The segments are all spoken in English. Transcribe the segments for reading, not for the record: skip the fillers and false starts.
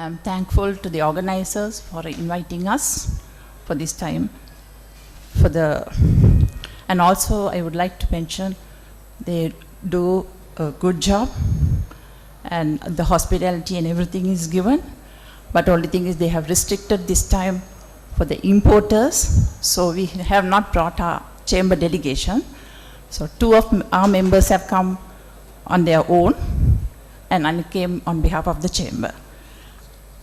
I'm thankful to the organizers for inviting us for this time. And also I would like to mention they do a good job and the hospitality and everything is given. But only thing is they have restricted this time for the importers. So we have not brought our chamber delegation. So 2 of our members have come on their own and I came on behalf of the chamber.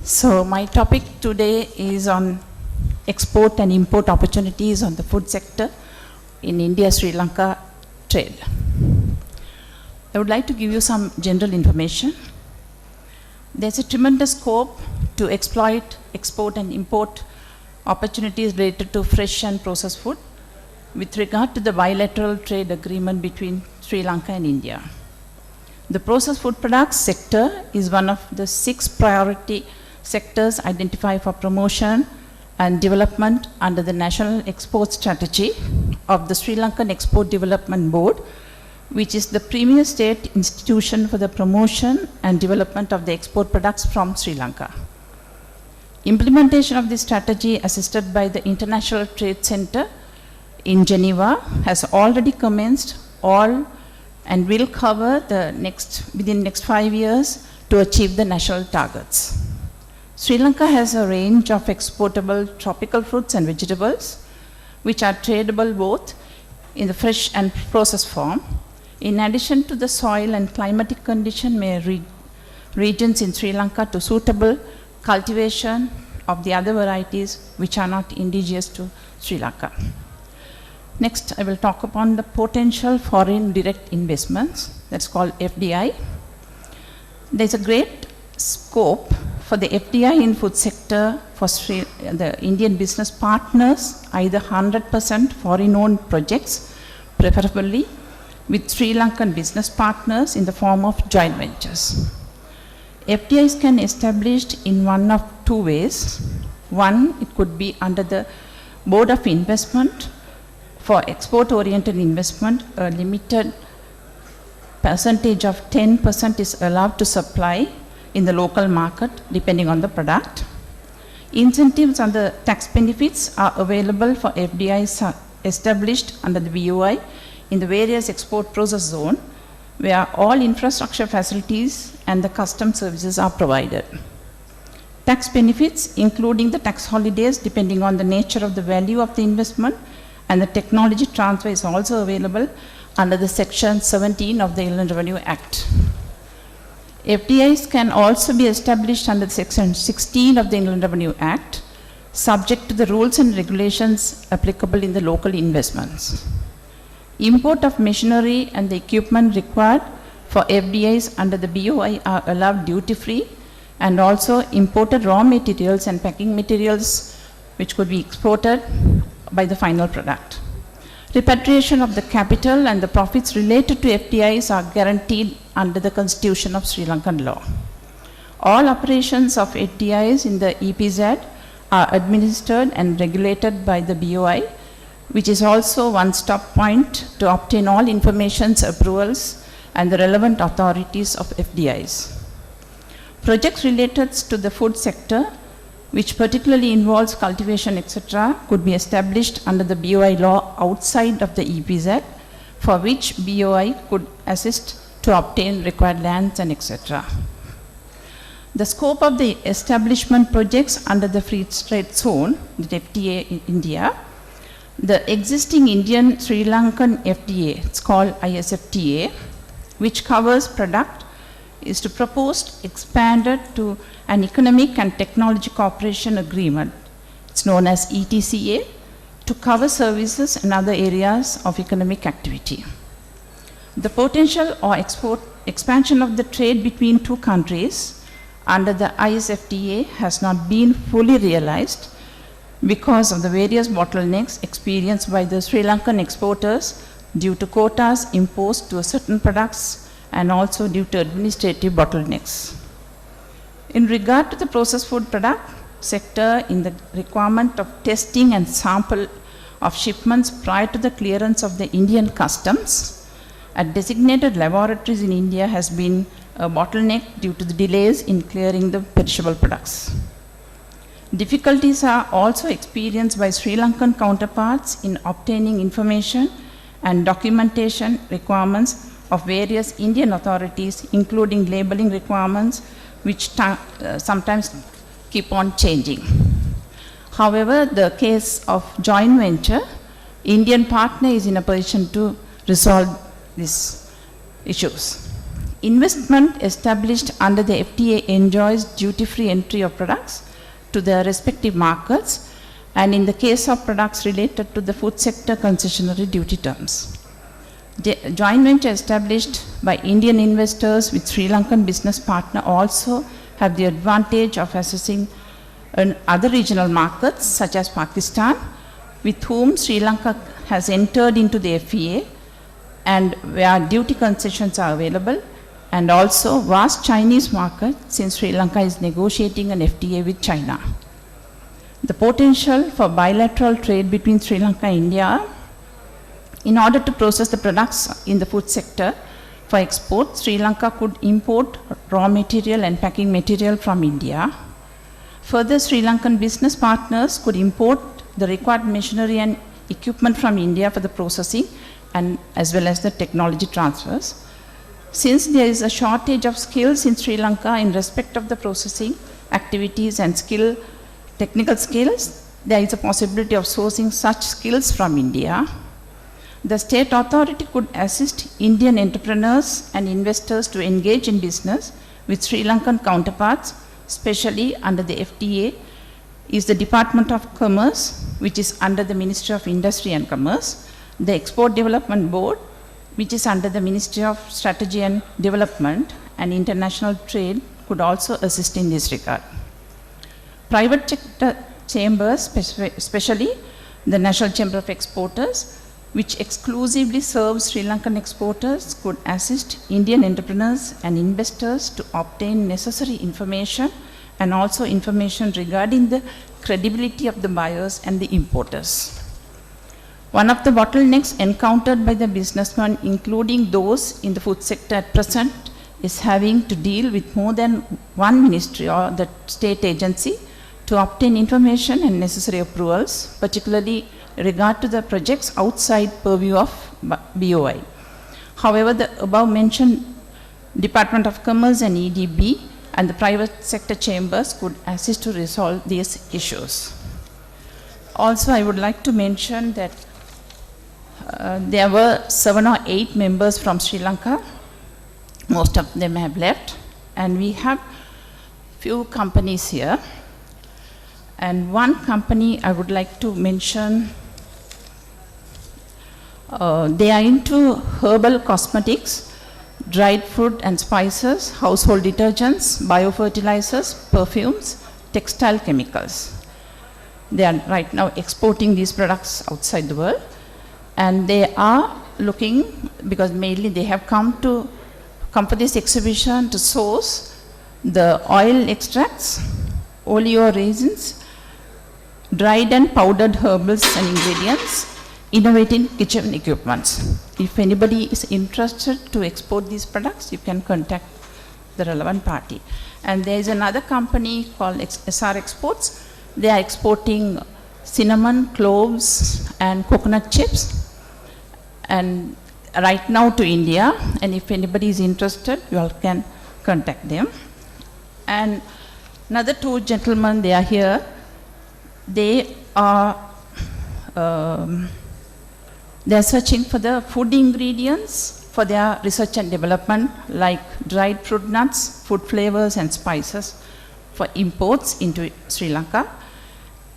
So my topic today is on export and import opportunities on the food sector in India-Sri Lanka trade. I would like to give you some general information. There's a tremendous scope to exploit, export and import opportunities related to fresh and processed food with regard to the bilateral trade agreement between Sri Lanka and India. The processed food products sector is one of the 6 priority sectors identified for promotion and development under the National Export Strategy of the Sri Lankan Export Development Board, which is the premier state institution for the promotion and development of the export products from Sri Lanka. Implementation of this strategy, assisted by the International Trade Center in Geneva, has already commenced and will cover within next 5 years to achieve the national targets. Sri Lanka has a range of exportable tropical fruits and vegetables, which are tradable both in the fresh and processed form. In addition to the soil and climatic condition may regions in Sri Lanka to suitable cultivation of the other varieties which are not indigenous to Sri Lanka. Next, I will talk upon the potential foreign direct investments, that's called FDI. There's a great scope for the FDI in food sector for the Indian business partners, either 100% foreign-owned projects, preferably with Sri Lankan business partners in the form of joint ventures. FDIs can be established in one of 2 ways. One, it could be under the Board of Investment. For export-oriented investment, a limited percentage of 10% is allowed to supply in the local market depending on the product. Incentives and the tax benefits are available for FDIs established under the BOI in the various export process zone where all infrastructure facilities and the custom services are provided. Tax benefits, including the tax holidays depending on the nature of the value of the investment, and the technology transfer is also available under the Section 17 of the Inland Revenue Act. FDIs can also be established under Section 16 of the Inland Revenue Act, subject to the rules and regulations applicable in the local investments. Import of machinery and the equipment required for FDIs under the BOI are allowed duty-free, and also imported raw materials and packing materials which could be exported by the final product. Repatriation of the capital and the profits related to FDIs are guaranteed under the Constitution of Sri Lankan law. All operations of FDIs in the EPZ are administered and regulated by the BOI, which is also one-stop point to obtain all informations, approvals, and the relevant authorities of FDIs. Projects related to the food sector, which particularly involves cultivation, etc., could be established under the BOI law outside of the EPZ, for which BOI could assist to obtain required lands and etc. The scope of the establishment projects under the Free Trade Zone, the FTA in India, the existing Indian Sri Lankan FTA, it's called ISFTA, which covers product, is to propose expanded to an economic and technology cooperation agreement, it's known as ETCA, to cover services and other areas of economic activity. The potential or expansion of the trade between 2 countries under the ISFTA has not been fully realized because of the various bottlenecks experienced by the Sri Lankan exporters due to quotas imposed to certain products and also due to administrative bottlenecks. In regard to the processed food product sector, in the requirement of testing and sample of shipments prior to the clearance of the Indian customs at designated laboratories in India has been a bottleneck due to the delays in clearing the perishable products. Difficulties are also experienced by Sri Lankan counterparts in obtaining information and documentation requirements of various Indian authorities, including labeling requirements, which sometimes keep on changing. However, the case of joint venture, Indian partner is in a position to resolve these issues. Investment established under the FTA enjoys duty-free entry of products to the respective markets, and in the case of products related to the food sector, concessionary duty terms. Joint venture established by Indian investors with Sri Lankan business partner also have the advantage of assessing other regional markets such as Pakistan, with whom Sri Lanka has entered into the FTA and where duty concessions are available, and also vast Chinese market since Sri Lanka is negotiating an FTA with China. The potential for bilateral trade between Sri Lanka and India in order to process the products in the food sector for export, Sri Lanka could import raw material and packing material from India. Further, Sri Lankan business partners could import the required machinery and equipment from India for the processing and as well as the technology transfers. Since there is a shortage of skills in Sri Lanka in respect of the processing activities and technical skills, there is a possibility of sourcing such skills from India. The state authority could assist Indian entrepreneurs and investors to engage in business with Sri Lankan counterparts, especially under the FTA, is the Department of Commerce, which is under the Ministry of Industry and Commerce, the Export Development Board, which is under the Ministry of Strategy and Development, and International Trade could also assist in this regard. Private sector chambers, especially the National Chamber of Exporters, which exclusively serves Sri Lankan exporters, could assist Indian entrepreneurs and investors to obtain necessary information and also information regarding the credibility of the buyers and the importers. One of the bottlenecks encountered by the businessmen, including those in the food sector at present, is having to deal with more than one ministry or the state agency to obtain information and necessary approvals, particularly regard to the projects outside purview of BOI. However, the above mentioned Department of Commerce and EDB and the private sector chambers could assist to resolve these issues. Also, I would like to mention that there were 7 or 8 members from Sri Lanka. Most of them have left, and we have few companies here. And one company I would like to mention, they are into herbal cosmetics, dried fruit and spices, household detergents, biofertilizers, perfumes, textile chemicals. They are right now exporting these products outside the world, and they are looking, because mainly they have come for this exhibition to source the oil extracts, oleo resins, dried and powdered herbals and ingredients, innovative kitchen equipments. If anybody is interested to export these products, you can contact the relevant party. And there is another company called SR Exports. They are exporting cinnamon, cloves, and coconut chips, and right now to India. And if anybody is interested, you all can contact them. And another 2 gentlemen, they are here. They are searching for the food ingredients for their research and development, like dried fruit nuts, food flavors and spices for imports into Sri Lanka.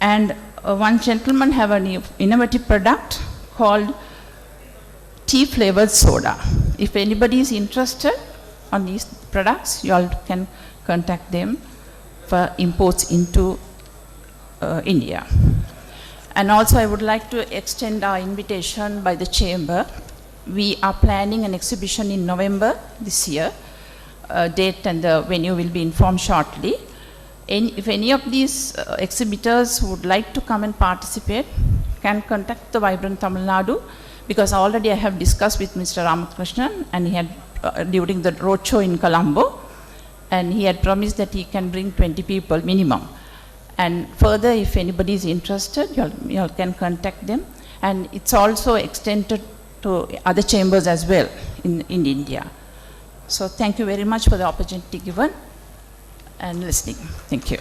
And one gentleman have an innovative product called tea flavored soda. If anybody is interested on these products, you all can contact them for imports into India. And also I would like to extend our invitation by the Chamber. We are planning an exhibition in November this year. Date and the venue will be informed shortly. If any of these exhibitors would like to come and participate, can contact the Vibrant Tamilnadu, because already I have discussed with Mr. Ramakrishnan and he had during the roadshow in Colombo, and he had promised that he can bring 20 people minimum. And further, if anybody is interested, you all can contact them. And it's also extended to other chambers as well in India. So thank you very much for the opportunity given and listening. Thank you.